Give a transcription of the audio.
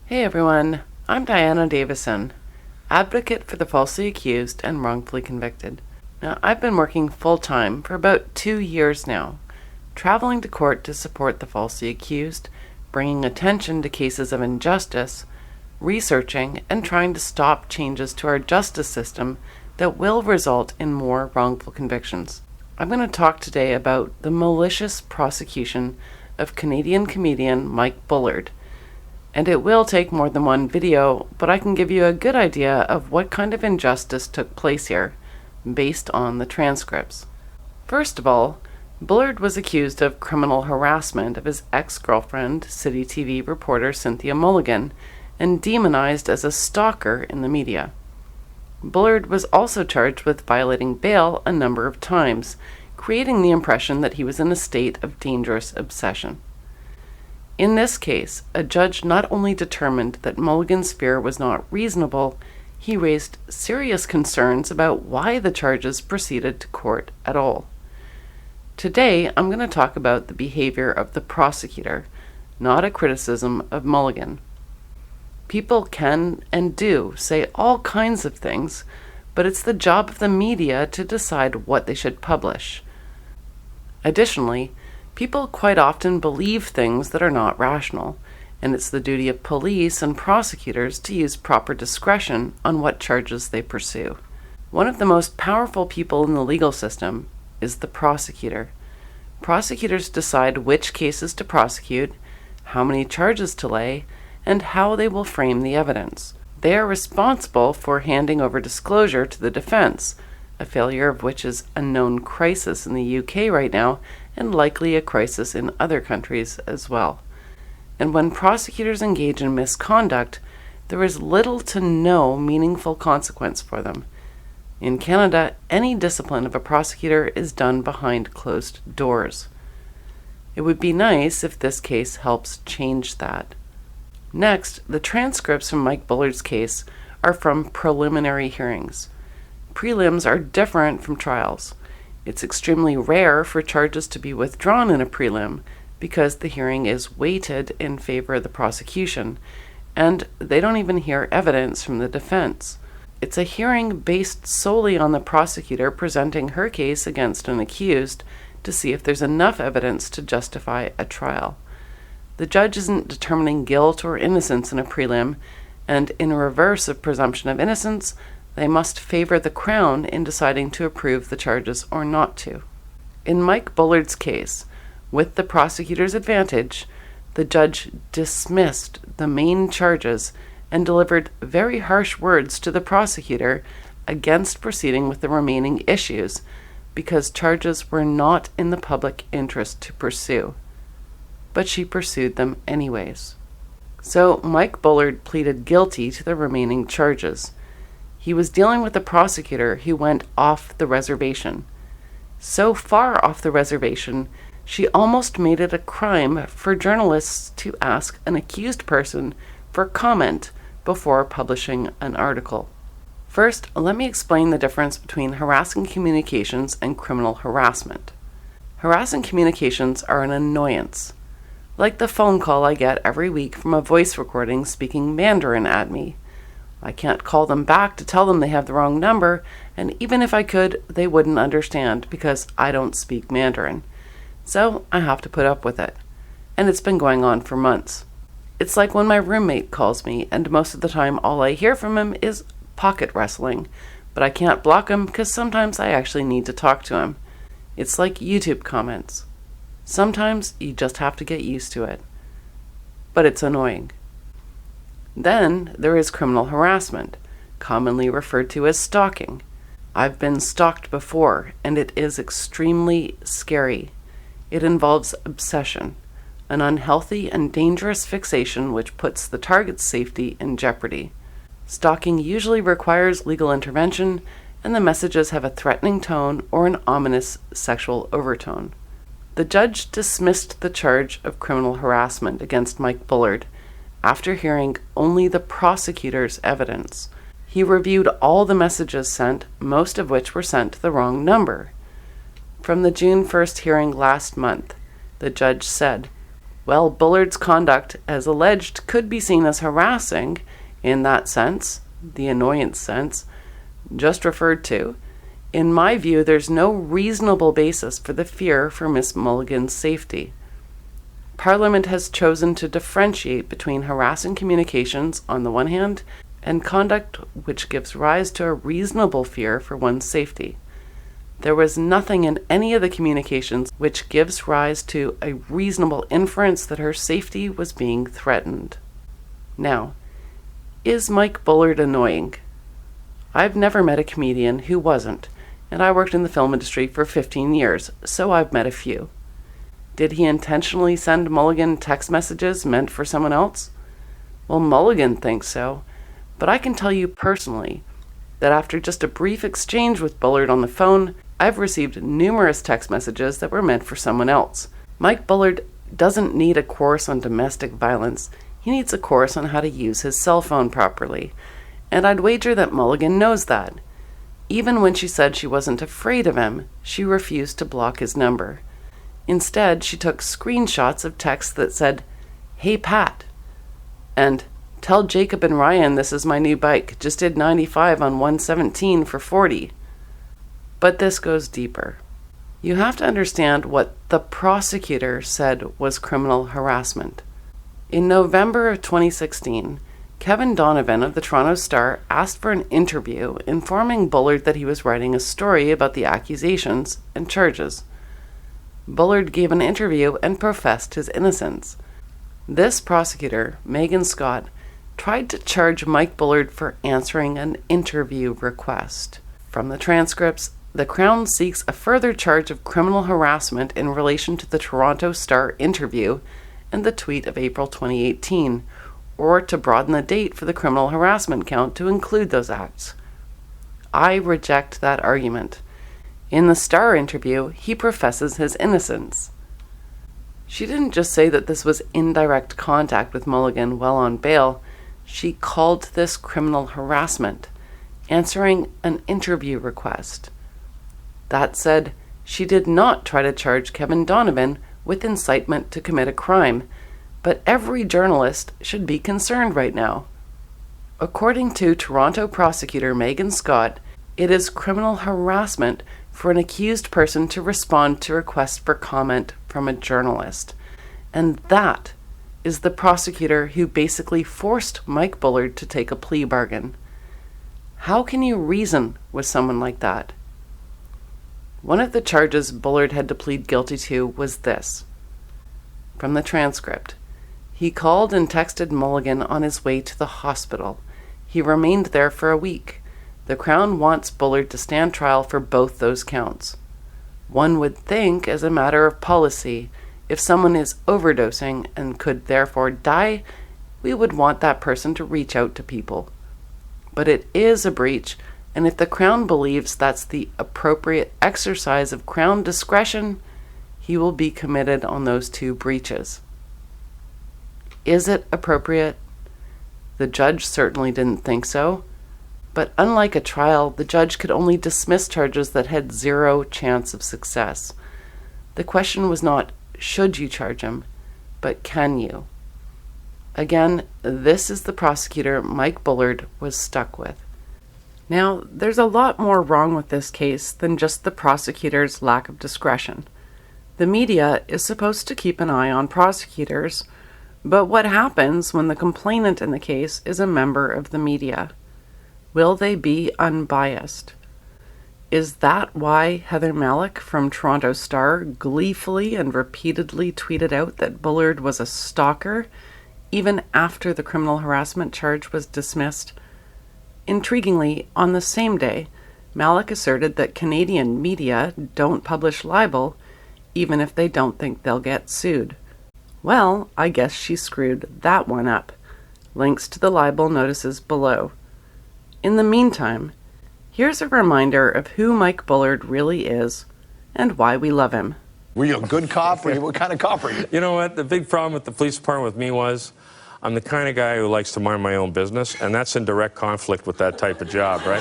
Hey everyone, I'm Diana Davison, advocate for the falsely accused and wrongfully convicted. Now, I've been working full-time for about 2 years now, traveling to court to support the falsely accused, bringing attention to cases of injustice, researching, and trying to stop changes to our justice system that will result in more wrongful convictions. I'm going to talk today about the malicious prosecution of Canadian comedian Mike Bullard. And it will take more than one video, but I can give you a good idea of what kind of injustice took place here, based on the transcripts. First of all, Bullard was accused of criminal harassment of his ex-girlfriend, City TV reporter Cynthia Mulligan, and demonized as a stalker in the media. Bullard was also charged with violating bail a number of times, creating the impression that he was in a state of dangerous obsession. In this case, a judge not only determined that Mulligan's fear was not reasonable, he raised serious concerns about why the charges proceeded to court at all. Today, I'm going to talk about the behavior of the prosecutor, not a criticism of Mulligan. People can and do say all kinds of things, but it's the job of the media to decide what they should publish. Additionally, people quite often believe things that are not rational, and it's the duty of police and prosecutors to use proper discretion on what charges they pursue. One of the most powerful people in the legal system is the prosecutor. Prosecutors decide which cases to prosecute, how many charges to lay, and how they will frame the evidence. They are responsible for handing over disclosure to the defense, a failure of which is a known crisis in the UK right now, and likely a crisis in other countries as well. And when prosecutors engage in misconduct, there is little to no meaningful consequence for them. In Canada, any discipline of a prosecutor is done behind closed doors. It would be nice if this case helps change that. Next, the transcripts from Mike Bullard's case are from preliminary hearings. Prelims are different from trials. It's extremely rare for charges to be withdrawn in a prelim because the hearing is weighted in favor of the prosecution, and they don't even hear evidence from the defense. It's a hearing based solely on the prosecutor presenting her case against an accused to see if there's enough evidence to justify a trial. The judge isn't determining guilt or innocence in a prelim, and in reverse of presumption of innocence, they must favor the Crown in deciding to approve the charges or not to. In Mike Bullard's case, with the prosecutor's advantage, the judge dismissed the main charges and delivered very harsh words to the prosecutor against proceeding with the remaining issues because charges were not in the public interest to pursue. But she pursued them anyways. So Mike Bullard pleaded guilty to the remaining charges. He was dealing with a prosecutor who went off the reservation. So far off the reservation, she almost made it a crime for journalists to ask an accused person for comment before publishing an article. First, let me explain the difference between harassing communications and criminal harassment. Harassing communications are an annoyance, like the phone call I get every week from a voice recording speaking Mandarin at me. I can't call them back to tell them they have the wrong number, and even if I could, they wouldn't understand because I don't speak Mandarin. So I have to put up with it. And it's been going on for months. It's like when my roommate calls me, and most of the time all I hear from him is pocket wrestling, but I can't block him because sometimes I actually need to talk to him. It's like YouTube comments. Sometimes you just have to get used to it. But it's annoying. Then there is criminal harassment, commonly referred to as stalking. I've been stalked before, and it is extremely scary. It involves obsession, an unhealthy and dangerous fixation which puts the target's safety in jeopardy. Stalking usually requires legal intervention, and the messages have a threatening tone or an ominous sexual overtone. The judge dismissed the charge of criminal harassment against Mike Bullard after hearing only the prosecutor's evidence. He reviewed all the messages sent, most of which were sent to the wrong number. From the June 1st hearing last month, the judge said, Well, Bullard's conduct, as alleged, could be seen as harassing in that sense, the annoyance sense, just referred to. In my view, there's no reasonable basis for the fear for Miss Mulligan's safety. Parliament has chosen to differentiate between harassing communications on the one hand and conduct which gives rise to a reasonable fear for one's safety. There was nothing in any of the communications which gives rise to a reasonable inference that her safety was being threatened. Now, is Mike Bullard annoying? I've never met a comedian who wasn't, and I worked in the film industry for 15 years, so I've met a few. Did he intentionally send Mulligan text messages meant for someone else? Well, Mulligan thinks so, but I can tell you personally that after just a brief exchange with Bullard on the phone, I've received numerous text messages that were meant for someone else. Mike Bullard doesn't need a course on domestic violence. He needs a course on how to use his cell phone properly. And I'd wager that Mulligan knows that. Even when she said she wasn't afraid of him, she refused to block his number. Instead, she took screenshots of texts that said, "Hey Pat," and "Tell Jacob and Ryan this is my new bike. Just did 95 on 117 for 40. But this goes deeper. You have to understand what the prosecutor said was criminal harassment. In November of 2016, Kevin Donovan of the Toronto Star asked for an interview informing Bullard that he was writing a story about the accusations and charges. Bullard gave an interview and professed his innocence. This prosecutor, Megan Scott, tried to charge Mike Bullard for answering an interview request. From the transcripts, the Crown seeks a further charge of criminal harassment in relation to the Toronto Star interview and the tweet of April 2018, or to broaden the date for the criminal harassment count to include those acts. I reject that argument. In the Star interview, he professes his innocence. She didn't just say that this was indirect contact with Mulligan while on bail. She called this criminal harassment, answering an interview request. That said, she did not try to charge Kevin Donovan with incitement to commit a crime, but every journalist should be concerned right now. According to Toronto prosecutor Megan Scott, it is criminal harassment for an accused person to respond to requests for comment from a journalist. And that is the prosecutor who basically forced Mike Bullard to take a plea bargain. How can you reason with someone like that? One of the charges Bullard had to plead guilty to was this. From the transcript, he called and texted Mulligan on his way to the hospital. He remained there for a week. The Crown wants Bullard to stand trial for both those counts. One would think, as a matter of policy, if someone is overdosing and could therefore die, we would want that person to reach out to people. But it is a breach, and if the Crown believes that's the appropriate exercise of Crown discretion, he will be committed on those two breaches. Is it appropriate? The judge certainly didn't think so. But unlike a trial, the judge could only dismiss charges that had zero chance of success. The question was not, should you charge him, but can you? Again, this is the prosecutor Mike Bullard was stuck with. Now, there's a lot more wrong with this case than just the prosecutor's lack of discretion. The media is supposed to keep an eye on prosecutors, but what happens when the complainant in the case is a member of the media? Will they be unbiased? Is that why Heather Malick from Toronto Star gleefully and repeatedly tweeted out that Bullard was a stalker, even after the criminal harassment charge was dismissed? Intriguingly, on the same day, Malick asserted that Canadian media don't publish libel, even if they don't think they'll get sued. Well, I guess she screwed that one up. Links to the libel notices below. In the meantime, here's a reminder of who Mike Bullard really is and why we love him. Were you a good cop? What kind of cop are you? You know what? The big problem with the police department with me was I'm the kind of guy who likes to mind my own business, and that's in direct conflict with that type of job, right?